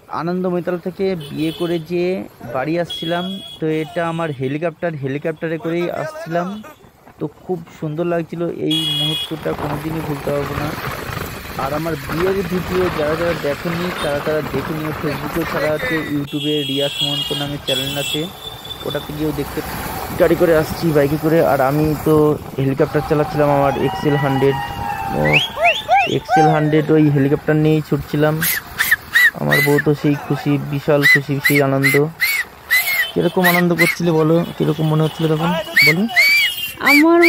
আনন্দময়তলা থেকে বিয়ে করে যে বাড়ি আসছিলাম, তো এটা আমার হেলিকপ্টারে করেই আসছিলাম। তো খুব সুন্দর লাগছিল, এই মুহূর্তটা কোনোদিনই ভুলতে পারবো না। আর আমার বিয়ের ভিডিও যারা যারা দেখেনি তারা দেখে নিও। ফেসবুকেও ছাড়া আছে, ইউটিউবে রিয়া সুমন্ত নামে চ্যানেল আছে, ওটাতে গিয়েও দেখতে। গাড়ি করে আসছি, বাইকে করে। আর আমি তো হেলিকপ্টার চালাচ্ছিলাম, আমার XL100 ওই হেলিকপ্টার নিয়েই ছুটছিলাম। আমার বউ তো সেই খুশি, বিশাল খুশি, সেই আনন্দ। কিরকম আনন্দ করছিলে বলো, কিরকম মনে হচ্ছিল তখন বলো? আমার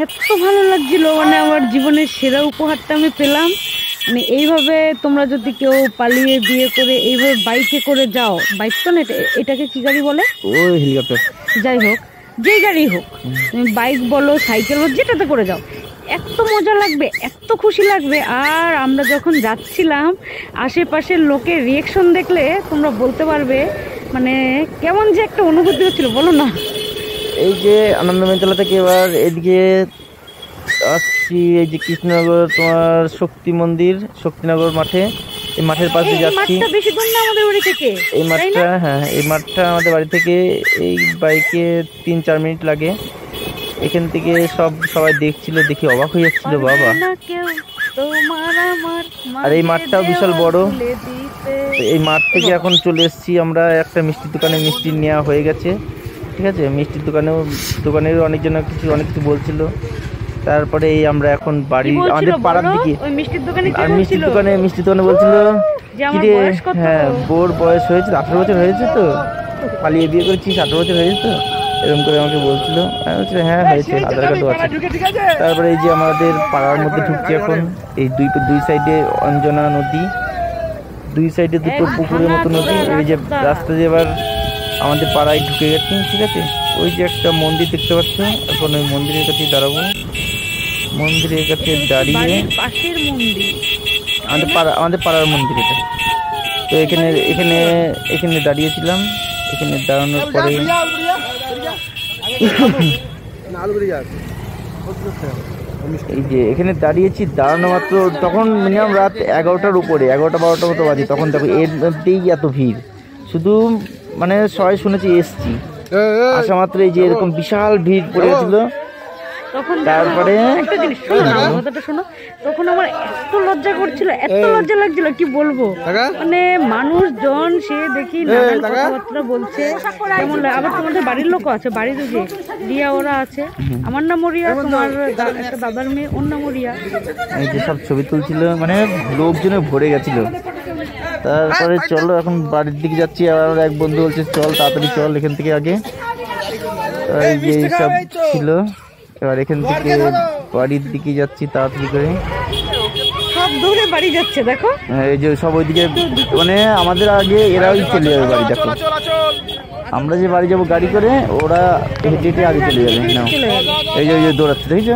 এত ভালো লাগছিল, আমার জীবনের সেরা উপহারটা আমি পেলাম। এইভাবে তোমরা যদি কেউ পালিয়ে বিয়ে করে এইভাবে বাইকে করে যাও, বাইক তো না, এটাকে কি গাড়ি বলে? ও হেলিকপ্টার। যাই হোক, যে গাড়ি হোক, বাইক বলো, সাইকেল বলো, যেটাতে করে যাও, এত মজা লাগবে, এত খুশি লাগবে। আর আমরা যখন যাচ্ছিলাম, আশেপাশের লোকের রিয়েকশন দেখলে তোমরা বলতে পারবে কেমন যে একটা অনুভূতি হচ্ছিল, বলো না। এই যে আনন্দময়তলা থেকে এবার এদিকে আসছি, এই যে কৃষ্ণনগর তোমার শক্তিনগর মাঠে, এই মাঠের পাশে যাচ্ছি। বেশি দূর না আমাদের বাড়ি থেকে এই মাঠটা, হ্যাঁ এই মাঠটা আমাদের বাড়ি থেকে এই বাইকে 3-4 মিনিট লাগে। এখান থেকে সবাই দেখছিল, দেখি অবাক হয়ে যাচ্ছিল, বাবা। আর এই মাঠটাও বিশাল বড়। এই মাঠ থেকে এখন চলে এসেছি আমরা একটা মিষ্টির দোকানে, মিষ্টি নেওয়া হয়ে গেছে, ঠিক আছে। মিষ্টির দোকানের অনেক কিছু বলছিল। তারপরে এই আমরা এখন বাড়ি, আমাদের পাড়ার দিকে। আর মিষ্টির দোকানে বলছিল কি রে, হ্যাঁ বোর বয়স হয়েছে, 18 বছর হয়েছে, তো পালিয়ে বিয়ে করেছিস, 18 বছর হয়েছে তো, এরকম করে আমাকে বলছিল। আমি বলছি হ্যাঁ হয়েছে, আধার কার্ডও আছে। তারপরে এই যে আমাদের পাড়ার মধ্যে ঢুকছি এখন। এই দুই সাইডে অঞ্জনা নদী, দুই সাইডে দুটো পুকুরের মতো নদী। এই যে রাস্তা দিয়ে এবার আমাদের পাড়ায় ঢুকে গেছে, ঠিক আছে। ওই যে একটা মন্দির দেখতে পাচ্ছ, এখন ওই মন্দিরের কাছে দাঁড়াবো। মন্দিরের কাছে দাঁড়িয়ে, আমাদের পাড়ার মন্দির এটা। তো এখানে দাঁড়িয়েছিলাম। এখানে দাঁড়ানোর পরে এই যে এখানে দাঁড়িয়েছি, দাঁড়ানো মাত্র তখন মিনিমাম রাত 11টার উপরে, 11-12টা মতো বাজে। তখন দেখো এর মধ্যেই এত ভিড়, শুধু সবাই শুনেছি এসছি, আসা মাত্র এই যে এরকম বিশাল ভিড় পড়ে গেছিল। তারপরে তখন আমার এত লজ্জা করছিল, এত লজ্জা লাগছিল, কি বলবো। মানুষজন সে দেখি নানান কথাবার্তা বলছে, কেমন। আবার তোমাদের বাড়ির লোকও আছে, বাড়ির যে রিয়া ওরা আছে। আমার নাম রিয়া, তোমার একটা দাদার মেয়ে, ওর নাম রিয়া। এই যে সব ছবি তুলছিল, লোকজনে ভরে গেছিল। তারপরে চলো এখন বাড়ির দিকে যাচ্ছি। আর এক বন্ধু বলছে চল তাড়াতাড়ি চল এখান থেকে আগে। এই যে সব ছিল, এবার এখান থেকে বাড়ির দিকে যাচ্ছি তাড়াতাড়ি করে। সব দূরে বাড়ি যাচ্ছে দেখো, এই যে সব ওইদিকে, আমাদের আগে এরাই চলে যাবে বাড়ি। দেখো আমরা যে বাড়ি যাবো গাড়ি করে, ওরা হেঁটে হেঁটে আগে চলে যাবে। না এই যে দৌড়াচ্ছে, দেখেছো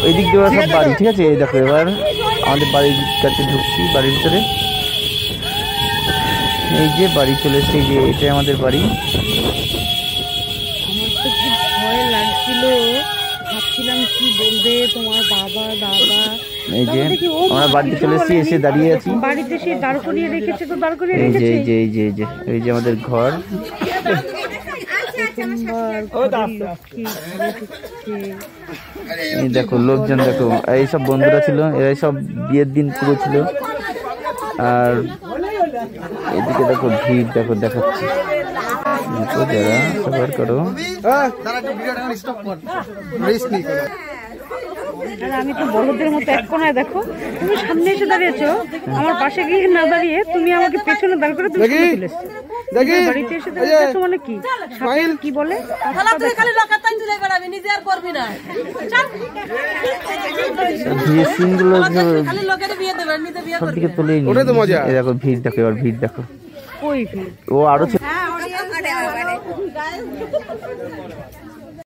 ওই দিক দিয়ে ওরা সব বাড়ি, ঠিক আছে। এই দেখো এবার আমাদের বাড়ির কাছে ঢুকছি, বাড়ির ভিতরে। এই যে বাড়ি চলে এসছে, এই যে এটাই আমাদের বাড়ি। ভয় লাগছিল, ভাবছিলাম কি বলবে তোমার বাবা দাদা। এই যে আমরা বাড়িতে চলে এসেছি, এসে দাঁড়িয়ে আছি। বাড়িতে সে দাঁড় করিয়ে রেখেছে, তো দাঁড় করিয়ে রেখেছে। এই যে আমাদের ঘর। এই দেখো লোকজন, দেখো এই সব বন্ধুরা ছিল, এরাই সব বিয়ের দিন পুরো ছিল। আর এদিকে দেখো ভিড়, দেখো দেখাচ্ছি, যারা সবার করো। আমি তো বড়দের মতো এক কোনায়, দেখো তুমি সামনে এসে দাঁড়িয়েছো, আমার পাশে গিয়ে না দাঁড়িয়ে তুমি আমাকে পেছনে দাঁড় করে তুমি বাড়িতে এসে দাঁড়িয়েছো। কি কি বলে, সব দিকে তুলে দেখো ভিড়, দেখো এবার ভিড় দেখো। ও আরো